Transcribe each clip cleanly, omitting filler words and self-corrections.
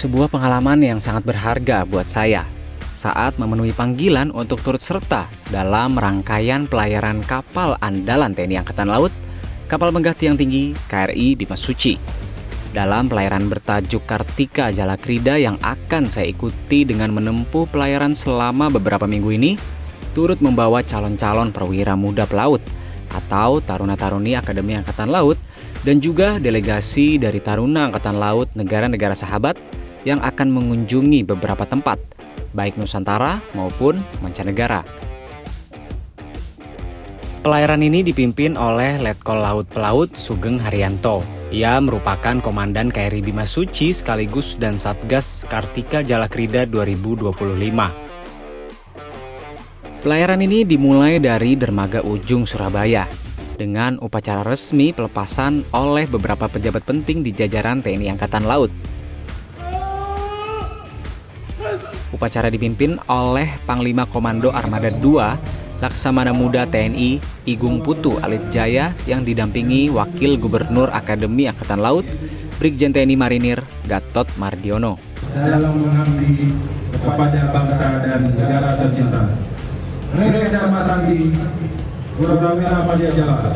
sebuah pengalaman yang sangat berharga buat saya saat memenuhi panggilan untuk turut serta dalam rangkaian pelayaran kapal andalan TNI Angkatan Laut, kapal megah tiang tinggi KRI Bimasuci. Dalam pelayaran bertajuk Kartika Jalakrida yang akan saya ikuti dengan menempuh pelayaran selama beberapa minggu ini, turut membawa calon-calon perwira muda pelaut atau Taruna-Taruni Akademi Angkatan Laut dan juga delegasi dari Taruna Angkatan Laut negara-negara sahabat yang akan mengunjungi beberapa tempat, baik Nusantara maupun mancanegara. Pelayaran ini dipimpin oleh Letkol Laut Pelaut Sugeng Haryanto. Ia merupakan Komandan KRI Bimasuci sekaligus dan Satgas Kartika Jalakrida 2025. Pelayaran ini dimulai dari Dermaga Ujung Surabaya dengan upacara resmi pelepasan oleh beberapa pejabat penting di jajaran TNI Angkatan Laut. Upacara dipimpin oleh Panglima Komando Armada II Laksamana Muda TNI Igung Putu Alit Jaya yang didampingi Wakil Gubernur Akademi Angkatan Laut Brigjen TNI Marinir Gatot Mardiono. Dalam mengabdi kepada bangsa dan negara tercinta. Rere Dharma Santi, Purnawira Madya Jala.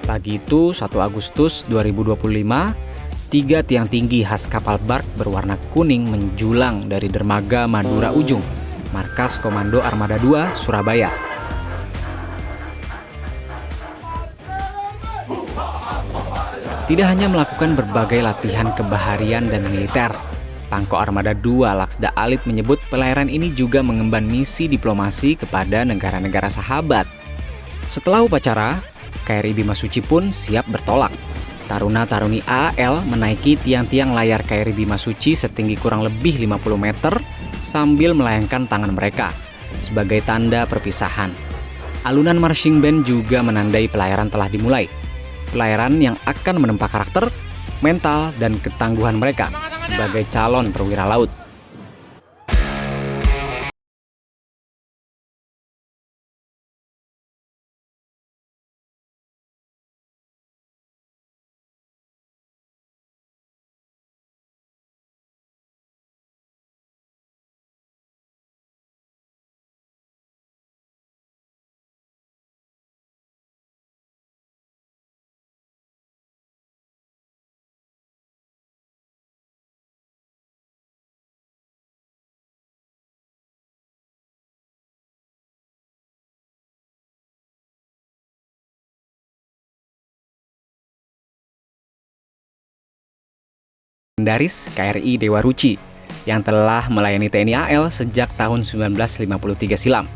Pagi itu 1 Agustus 2025, 3 tiang tinggi khas kapal bark berwarna kuning menjulang dari Dermaga Madura Ujung, markas Komando Armada II Surabaya. Tidak hanya melakukan berbagai latihan kebaharian dan militer, Pangko Armada II Laksda Alit menyebut pelayaran ini juga mengemban misi diplomasi kepada negara-negara sahabat. Setelah upacara, KRI Bimasuci pun siap bertolak. Taruna-Taruni AAL menaiki tiang-tiang layar KRI Bimasuci setinggi kurang lebih 50 meter sambil melayangkan tangan mereka sebagai tanda perpisahan. Alunan marching band juga menandai pelayaran telah dimulai. Pelayaran yang akan menempa karakter, mental, dan ketangguhan mereka sebagai calon perwira laut. Legendaris KRI Dewa Ruci yang telah melayani TNI AL sejak tahun 1953 silam.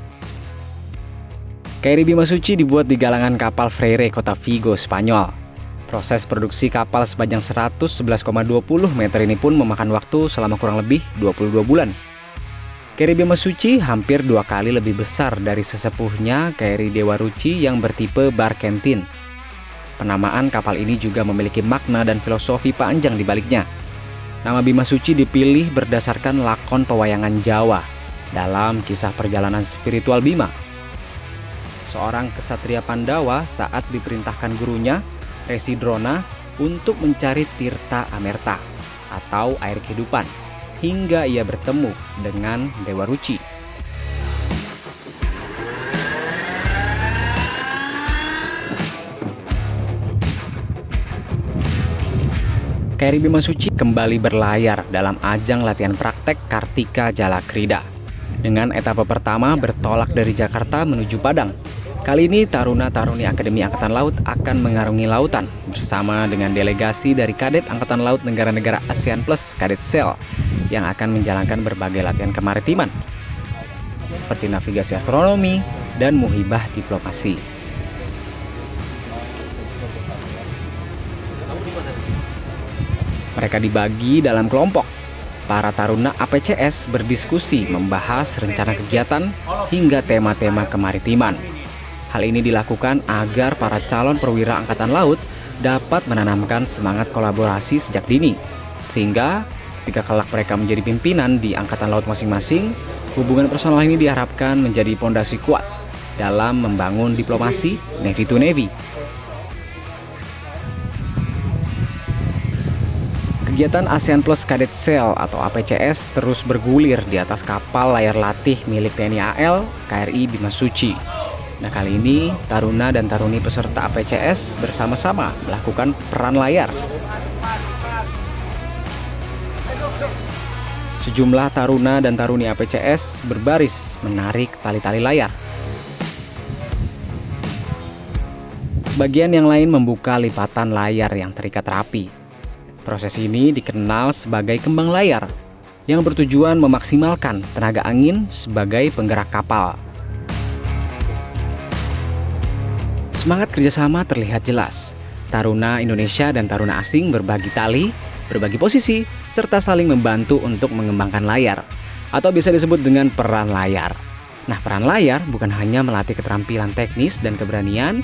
KRI Bimasuci dibuat di galangan kapal Freire Kota Vigo, Spanyol. Proses produksi kapal sepanjang 111,20 meter ini pun memakan waktu selama kurang lebih 22 bulan. KRI Bimasuci hampir 2 kali lebih besar dari sesepuhnya KRI Dewa Ruci yang bertipe Barkentin. Penamaan kapal ini juga memiliki makna dan filosofi panjang di baliknya. Nama Bimasuci dipilih berdasarkan lakon pewayangan Jawa dalam kisah perjalanan spiritual Bima. Seorang kesatria Pandawa saat diperintahkan gurunya, Resi Drona, untuk mencari Tirta Amerta atau air kehidupan hingga ia bertemu dengan Dewa Ruci. KRI Bimasuci kembali berlayar dalam ajang latihan praktek Kartika Jalakrida. Dengan etapa pertama bertolak dari Jakarta menuju Padang. Kali ini Taruna-Taruni Akademi Angkatan Laut akan mengarungi lautan bersama dengan delegasi dari Kadet Angkatan Laut negara-negara ASEAN Plus Kadet SEAL yang akan menjalankan berbagai latihan kemaritiman seperti navigasi astronomi dan muhibah diplomasi. Mereka dibagi dalam kelompok. Para taruna APCS berdiskusi membahas rencana kegiatan hingga tema-tema kemaritiman. Hal ini dilakukan agar para calon perwira Angkatan Laut dapat menanamkan semangat kolaborasi sejak dini. Sehingga ketika kelak mereka menjadi pimpinan di Angkatan Laut masing-masing, hubungan personal ini diharapkan menjadi pondasi kuat dalam membangun diplomasi Navy to Navy. Kegiatan ASEAN Plus Cadet Sail atau APCS terus bergulir di atas kapal layar latih milik TNI AL KRI Bimasuci. Nah, kali ini taruna dan taruni peserta APCS bersama-sama melakukan peran layar. Sejumlah taruna dan taruni APCS berbaris menarik tali-tali layar. Bagian yang lain membuka lipatan layar yang terikat rapi. Proses ini dikenal sebagai kembang layar yang bertujuan memaksimalkan tenaga angin sebagai penggerak kapal. Semangat kerjasama terlihat jelas. Taruna Indonesia dan taruna asing berbagi tali, berbagi posisi, serta saling membantu untuk mengembangkan layar, atau bisa disebut dengan peran layar. Nah, peran layar bukan hanya melatih keterampilan teknis dan keberanian,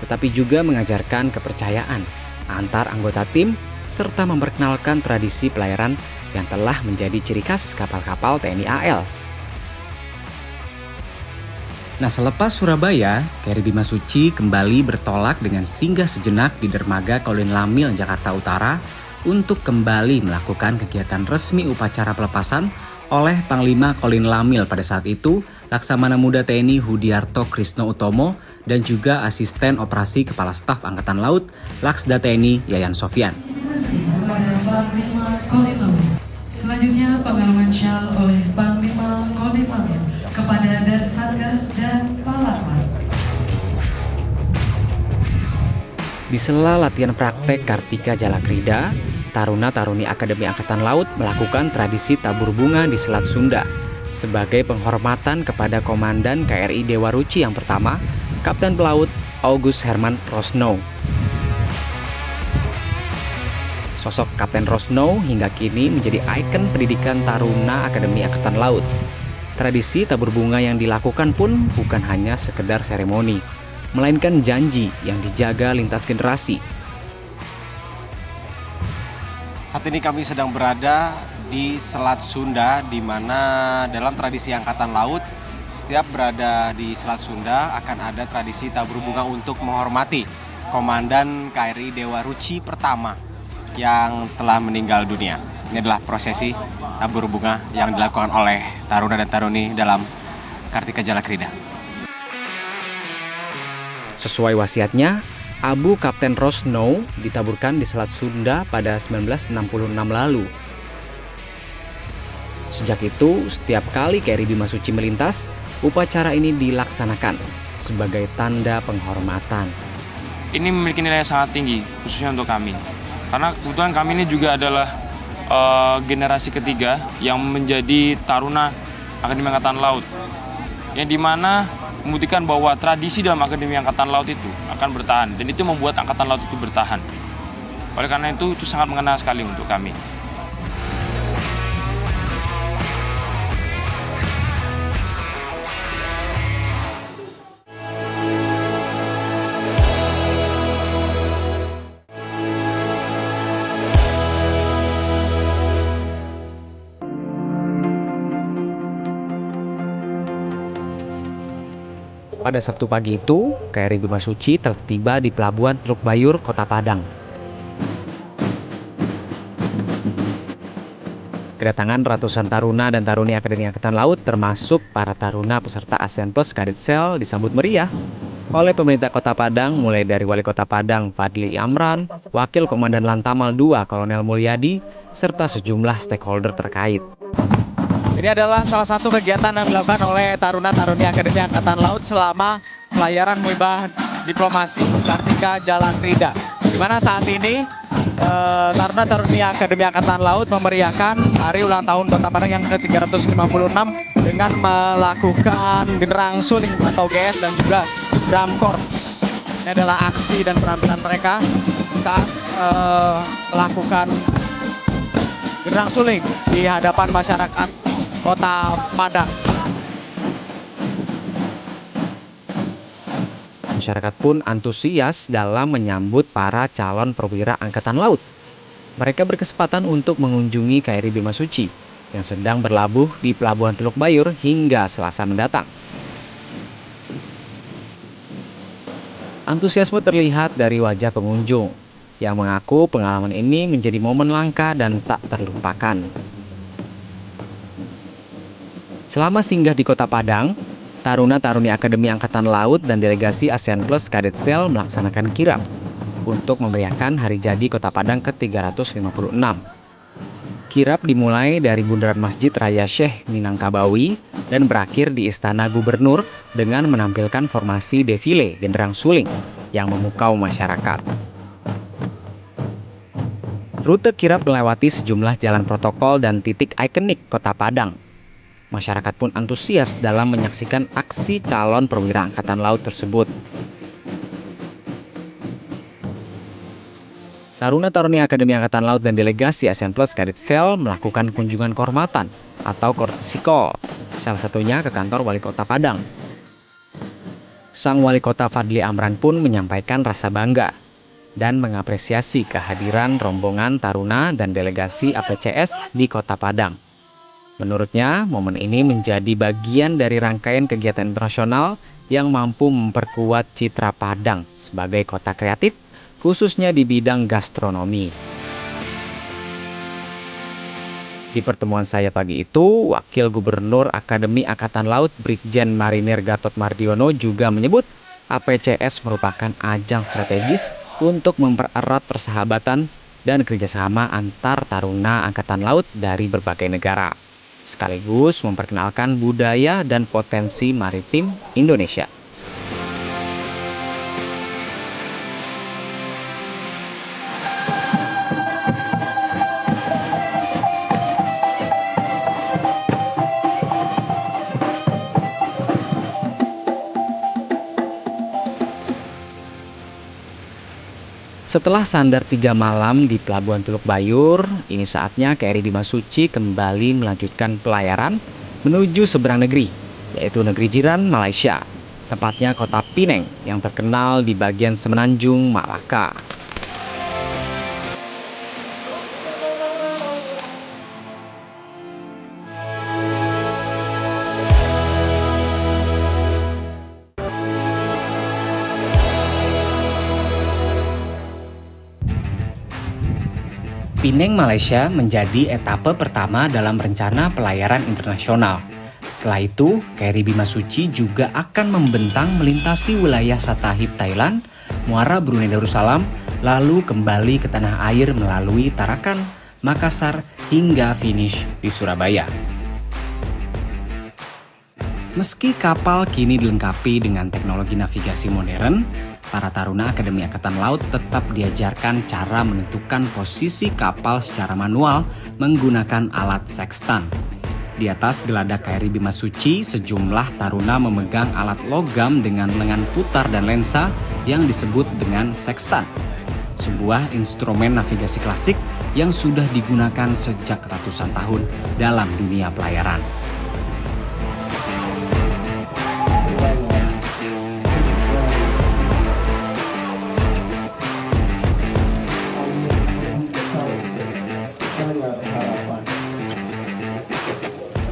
tetapi juga mengajarkan kepercayaan antar anggota tim, serta memperkenalkan tradisi pelayaran yang telah menjadi ciri khas kapal-kapal TNI AL. Nah, selepas Surabaya, KRI Bimasuci kembali bertolak dengan singgah sejenak di dermaga Kolin Lamil, Jakarta Utara untuk kembali melakukan kegiatan resmi upacara pelepasan oleh Panglima Kolin Lamil pada saat itu, Laksamana Muda TNI Hudiarto Krisno Utomo dan juga Asisten Operasi Kepala Staf Angkatan Laut Laksda TNI Yayan Sofyan. Kepada Panglima Kolin Lamil. Selanjutnya pengalaman syal oleh Panglima Kolin Lamil kepada Dan Satgas dan Pahlawan. Di sela latihan praktek Kartika Jalakrida, taruna-taruni Akademi Angkatan Laut melakukan tradisi tabur bunga di Selat Sunda sebagai penghormatan kepada Komandan KRI Dewa Ruci yang pertama, Kapten Pelaut August Herman Rosnow. Sosok Kapten Rosnow hingga kini menjadi ikon pendidikan taruna Akademi Angkatan Laut. Tradisi tabur bunga yang dilakukan pun bukan hanya sekedar seremoni, melainkan janji yang dijaga lintas generasi. Saat ini kami sedang berada di Selat Sunda, di mana dalam tradisi Angkatan Laut, setiap berada di Selat Sunda akan ada tradisi tabur bunga untuk menghormati Komandan KRI Dewa Ruci pertama yang telah meninggal dunia. Ini adalah prosesi tabur bunga yang dilakukan oleh taruna dan taruni dalam Kartika Jalakrida. Sesuai wasiatnya, abu Kapten Rosnow ditaburkan di Selat Sunda pada 1966 lalu. Sejak itu, setiap kali KRI Bimasuci melintas, upacara ini dilaksanakan sebagai tanda penghormatan. Ini memiliki nilai yang sangat tinggi, khususnya untuk kami. Karena kebetulan kami ini juga adalah generasi ketiga yang menjadi taruna Akademi Angkatan Laut. Yang dimana membuktikan bahwa tradisi dalam Akademi Angkatan Laut itu akan bertahan. Dan itu membuat Angkatan Laut itu bertahan. Oleh karena itu sangat mengena sekali untuk kami. Pada Sabtu pagi itu, KRI Bimasuci telah tiba di Pelabuhan Teluk Bayur, Kota Padang. Kedatangan ratusan taruna dan taruni Akademi Angkatan Laut termasuk para taruna peserta ASEAN Plus Cadet Sail disambut meriah oleh pemerintah Kota Padang, mulai dari Wali Kota Padang Fadli Amran, Wakil Komandan Lantamal II Kolonel Mulyadi, serta sejumlah stakeholder terkait. Ini adalah salah satu kegiatan yang dilakukan oleh taruna-taruni Akademi Angkatan Laut selama pelayaran Muibah Diplomasi Kartika Jalakrida. Di mana saat ini taruna-taruni Akademi Angkatan Laut memeriahkan hari ulang tahun Kota Padang yang ke-356 dengan melakukan genderang suling atau GS dan juga drum corps. Ini adalah aksi dan penampilan mereka saat melakukan genderang suling di hadapan masyarakat Kota Padang. Masyarakat pun antusias dalam menyambut para calon perwira Angkatan Laut. Mereka berkesempatan untuk mengunjungi KRI Bimasuci yang sedang berlabuh di Pelabuhan Teluk Bayur hingga Selasa mendatang. Antusiasme terlihat dari wajah pengunjung yang mengaku pengalaman ini menjadi momen langka dan tak terlupakan. Selama singgah di Kota Padang, Taruna-Taruni Akademi Angkatan Laut dan delegasi ASEAN Plus Cadet Cell melaksanakan kirap untuk memeriahkan hari jadi Kota Padang ke-356. Kirap dimulai dari Bundaran Masjid Raya Syekh Minangkabau dan berakhir di Istana Gubernur dengan menampilkan formasi defile genderang suling yang memukau masyarakat. Rute kirap melewati sejumlah jalan protokol dan titik ikonik Kota Padang. Masyarakat pun antusias dalam menyaksikan aksi calon perwira Angkatan Laut tersebut. Taruna-Taruni Akademi Angkatan Laut dan delegasi ASEAN Plus Cadet Cell melakukan kunjungan kehormatan atau courtesy call, salah satunya ke kantor Wali Kota Padang. Sang Wali Kota Fadli Amran pun menyampaikan rasa bangga dan mengapresiasi kehadiran rombongan taruna dan delegasi APCS di Kota Padang. Menurutnya, momen ini menjadi bagian dari rangkaian kegiatan internasional yang mampu memperkuat citra Padang sebagai kota kreatif, khususnya di bidang gastronomi. Di pertemuan saya pagi itu, Wakil Gubernur Akademi Angkatan Laut Brigjen Marinir Gatot Mardiono juga menyebut APCS merupakan ajang strategis untuk mempererat persahabatan dan kerjasama antar taruna Angkatan Laut dari berbagai negara, sekaligus memperkenalkan budaya dan potensi maritim Indonesia. Setelah sandar 3 malam di Pelabuhan Teluk Bayur, ini saatnya KRI Bimasuci kembali melanjutkan pelayaran menuju seberang negeri, yaitu negeri jiran Malaysia, tepatnya kota Penang yang terkenal di bagian semenanjung Malaka. Penang, Malaysia menjadi etape pertama dalam rencana pelayaran internasional. Setelah itu, KRI Bimasuci juga akan membentang melintasi wilayah Satahip Thailand, Muara Brunei Darussalam, lalu kembali ke tanah air melalui Tarakan, Makassar, hingga finish di Surabaya. Meski kapal kini dilengkapi dengan teknologi navigasi modern, para taruna Akademi Angkatan Laut tetap diajarkan cara menentukan posisi kapal secara manual menggunakan alat sextant. Di atas geladak KRI Bimasuci, sejumlah taruna memegang alat logam dengan lengan putar dan lensa yang disebut dengan sextant, sebuah instrumen navigasi klasik yang sudah digunakan sejak ratusan tahun dalam dunia pelayaran.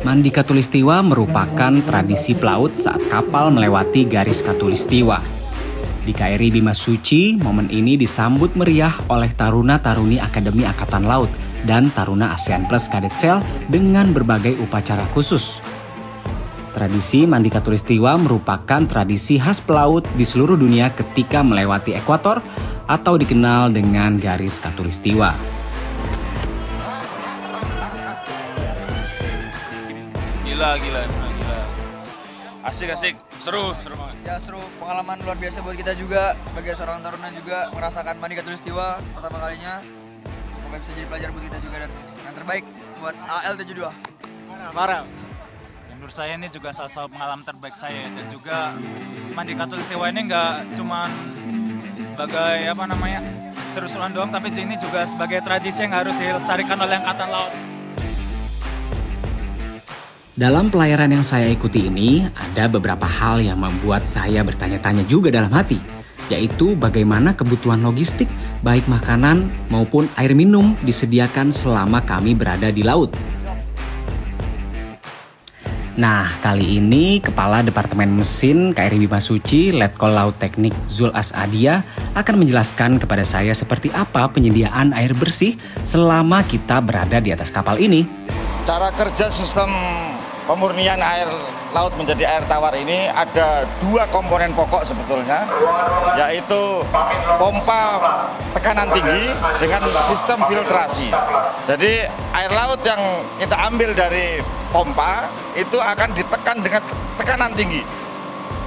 Mandi Katulistiwa merupakan tradisi pelaut saat kapal melewati garis Katulistiwa. Di KRI Bimasuci, momen ini disambut meriah oleh taruna-taruni Akademi Angkatan Laut dan taruna ASEAN Plus Cadet Cell dengan berbagai upacara khusus. Tradisi Mandi Katulistiwa merupakan tradisi khas pelaut di seluruh dunia ketika melewati ekuator atau dikenal dengan garis Katulistiwa. Gila. Asik, seru banget. Ya seru, pengalaman luar biasa buat kita juga sebagai seorang taruna juga merasakan Mandi Katulistiwa pertama kalinya. Semoga bisa jadi pelajar buat kita juga dan yang terbaik buat AL72. Parah. Menurut saya ini juga salah satu pengalaman terbaik saya dan juga Mandi Katulistiwa ini nggak cuma sebagai seru-seruan doang, tapi ini juga sebagai tradisi yang harus dilestarikan oleh Angkatan Laut. Dalam pelayaran yang saya ikuti ini, ada beberapa hal yang membuat saya bertanya-tanya juga dalam hati, yaitu bagaimana kebutuhan logistik, baik makanan maupun air minum disediakan selama kami berada di laut. Nah, kali ini Kepala Departemen Mesin KRI Bimasuci, Letkol Laut Teknik Zul Asadia akan menjelaskan kepada saya seperti apa penyediaan air bersih selama kita berada di atas kapal ini. Cara kerja sistem pemurnian air laut menjadi air tawar ini ada 2 komponen pokok sebetulnya, yaitu pompa tekanan tinggi dengan sistem filtrasi. Jadi air laut yang kita ambil dari pompa itu akan ditekan dengan tekanan tinggi.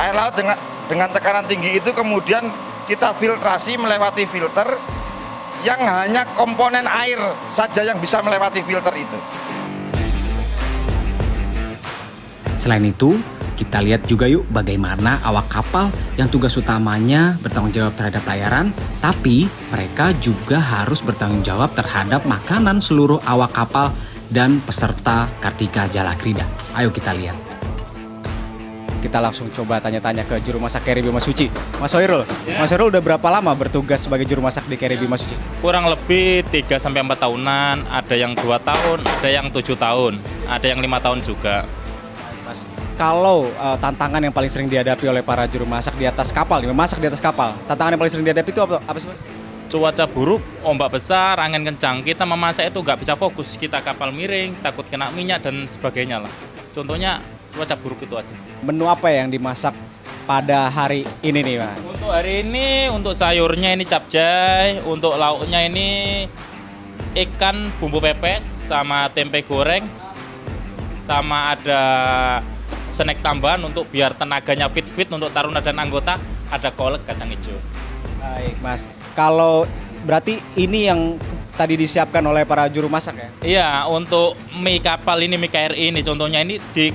Air laut dengan tekanan tinggi itu kemudian kita filtrasi melewati filter yang hanya komponen air saja yang bisa melewati filter itu. Selain itu, kita lihat juga yuk bagaimana awak kapal yang tugas utamanya bertanggung jawab terhadap pelayaran, tapi mereka juga harus bertanggung jawab terhadap makanan seluruh awak kapal dan peserta Kartika Jalakrida. Ayo kita lihat. Kita langsung coba tanya-tanya ke juru masak KRI Bimasuci. Mas Hoirul, Mas Hoirul udah berapa lama bertugas sebagai juru masak di KRI Bimasuci? Kurang lebih 3-4 tahunan, ada yang 2 tahun, ada yang 7 tahun, ada yang 5 tahun juga. Mas, kalau tantangan yang paling sering dihadapi oleh para juru masak di atas kapal, memasak di atas kapal, tantangan yang paling sering dihadapi itu apa sih Mas? Cuaca buruk, ombak besar, angin kencang, kita memasak itu nggak bisa fokus, kita kapal miring, takut kena minyak dan sebagainya lah. Contohnya cuaca buruk itu aja. Menu apa yang dimasak pada hari ini nih Mas? Untuk hari ini, untuk sayurnya ini capcay, untuk lauknya ini ikan bumbu pepes sama tempe goreng, sama ada snack tambahan untuk biar tenaganya fit untuk taruna dan anggota, ada kolak kacang hijau. Baik Mas, kalau berarti ini yang tadi disiapkan oleh para juru masak ya? Iya, untuk mie kapal ini, mie KRI ini contohnya ini di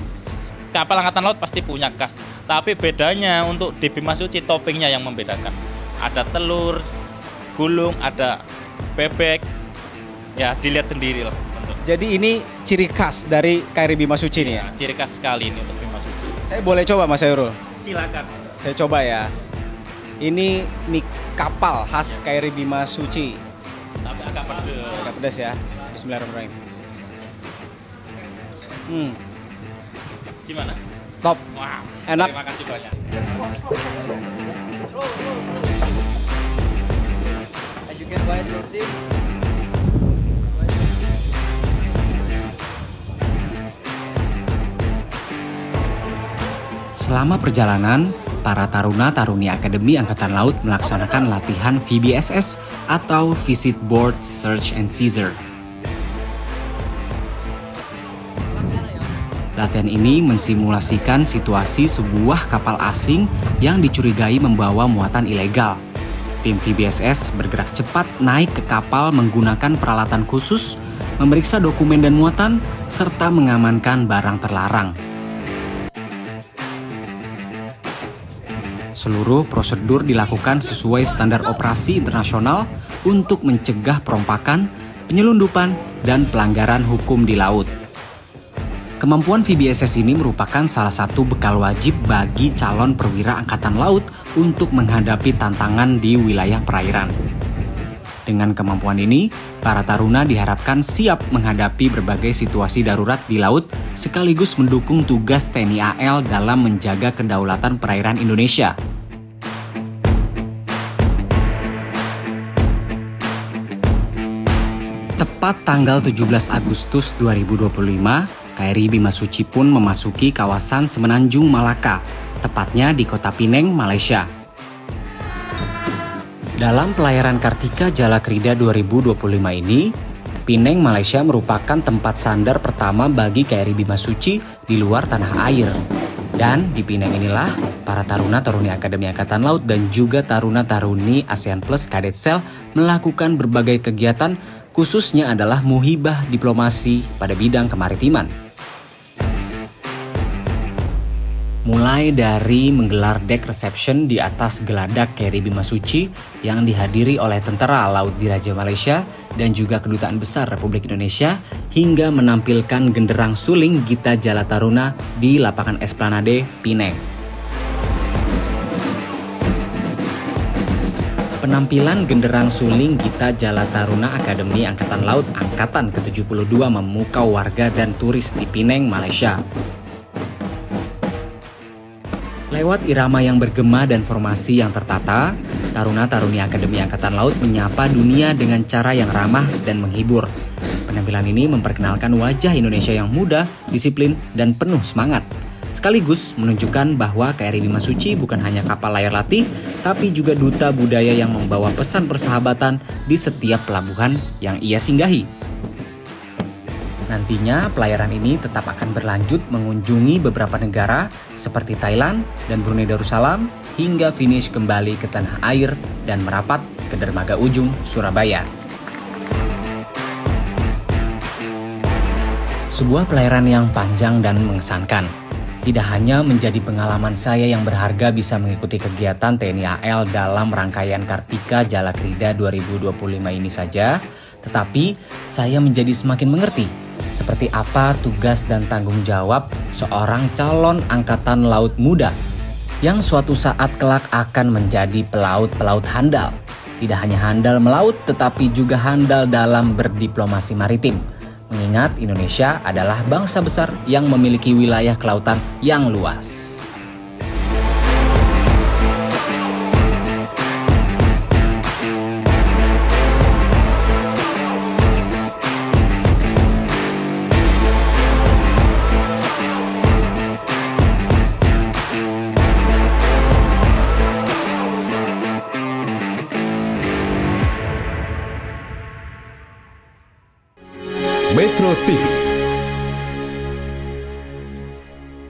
kapal Angkatan Laut pasti punya khas. Tapi bedanya untuk di Bimasuci toppingnya yang membedakan. Ada telur, gulung, ada bebek, ya dilihat sendiri lah. Jadi ini ciri khas dari KRI Bimasuci nih ya? Ciri khas sekali ini untuk Bimasuci. Saya boleh coba Mas Hoirul? Silakan. Saya coba ya. Ini mie kapal khas KRI Bimasuci. Tapi agak pedes. Agak pedas ya. Bismillahirrahmanirrahim. Gimana? Top. Wah, enak. Terima kasih banyak. Selama perjalanan, para taruna-taruni Akademi Angkatan Laut melaksanakan latihan VBSS atau Visit Board Search and Seizure. Latihan ini mensimulasikan situasi sebuah kapal asing yang dicurigai membawa muatan ilegal. Tim VBSS bergerak cepat naik ke kapal menggunakan peralatan khusus, memeriksa dokumen dan muatan, serta mengamankan barang terlarang. Seluruh prosedur dilakukan sesuai standar operasi internasional untuk mencegah perompakan, penyelundupan, dan pelanggaran hukum di laut. Kemampuan VBSS ini merupakan salah satu bekal wajib bagi calon perwira Angkatan Laut untuk menghadapi tantangan di wilayah perairan. Dengan kemampuan ini, para taruna diharapkan siap menghadapi berbagai situasi darurat di laut sekaligus mendukung tugas TNI AL dalam menjaga kedaulatan perairan Indonesia. Tepat tanggal 17 Agustus 2025, KRI Bimasuci pun memasuki kawasan Semenanjung Malaka, tepatnya di Kota Pineng, Malaysia. Dalam pelayaran Kartika Jalakrida 2025 ini, Pineng, Malaysia merupakan tempat sandar pertama bagi KRI Bimasuci di luar tanah air. Dan di Pineng inilah para taruna-taruni Akademi Angkatan Laut dan juga taruna-taruni ASEAN Plus Cadet Cell melakukan berbagai kegiatan, khususnya adalah muhibah diplomasi pada bidang kemaritiman. Mulai dari menggelar deck reception di atas geladak KRI Bimasuci yang dihadiri oleh Tentara Laut Diraja Malaysia dan juga Kedutaan Besar Republik Indonesia, hingga menampilkan genderang suling Gita Jala Taruna di lapangan Esplanade Pineng. Penampilan genderang suling Gita Jala Taruna Akademi Angkatan Laut Angkatan ke-72 memukau warga dan turis di Pineng, Malaysia. Lewat irama yang bergema dan formasi yang tertata, taruna-taruni Akademi Angkatan Laut menyapa dunia dengan cara yang ramah dan menghibur. Penampilan ini memperkenalkan wajah Indonesia yang muda, disiplin, dan penuh semangat. Sekaligus menunjukkan bahwa KRI Bimasuci bukan hanya kapal layar latih, tapi juga duta budaya yang membawa pesan persahabatan di setiap pelabuhan yang ia singgahi. Nantinya pelayaran ini tetap akan berlanjut mengunjungi beberapa negara seperti Thailand dan Brunei Darussalam hingga finish kembali ke tanah air dan merapat ke dermaga ujung Surabaya. Sebuah pelayaran yang panjang dan mengesankan. Tidak hanya menjadi pengalaman saya yang berharga bisa mengikuti kegiatan TNI AL dalam rangkaian Kartika Jalakrida 2025 ini saja, tetapi saya menjadi semakin mengerti seperti apa tugas dan tanggung jawab seorang calon angkatan laut muda yang suatu saat kelak akan menjadi pelaut-pelaut handal. Tidak hanya handal melaut, tetapi juga handal dalam berdiplomasi maritim. Mengingat Indonesia adalah bangsa besar yang memiliki wilayah kelautan yang luas. Metro TV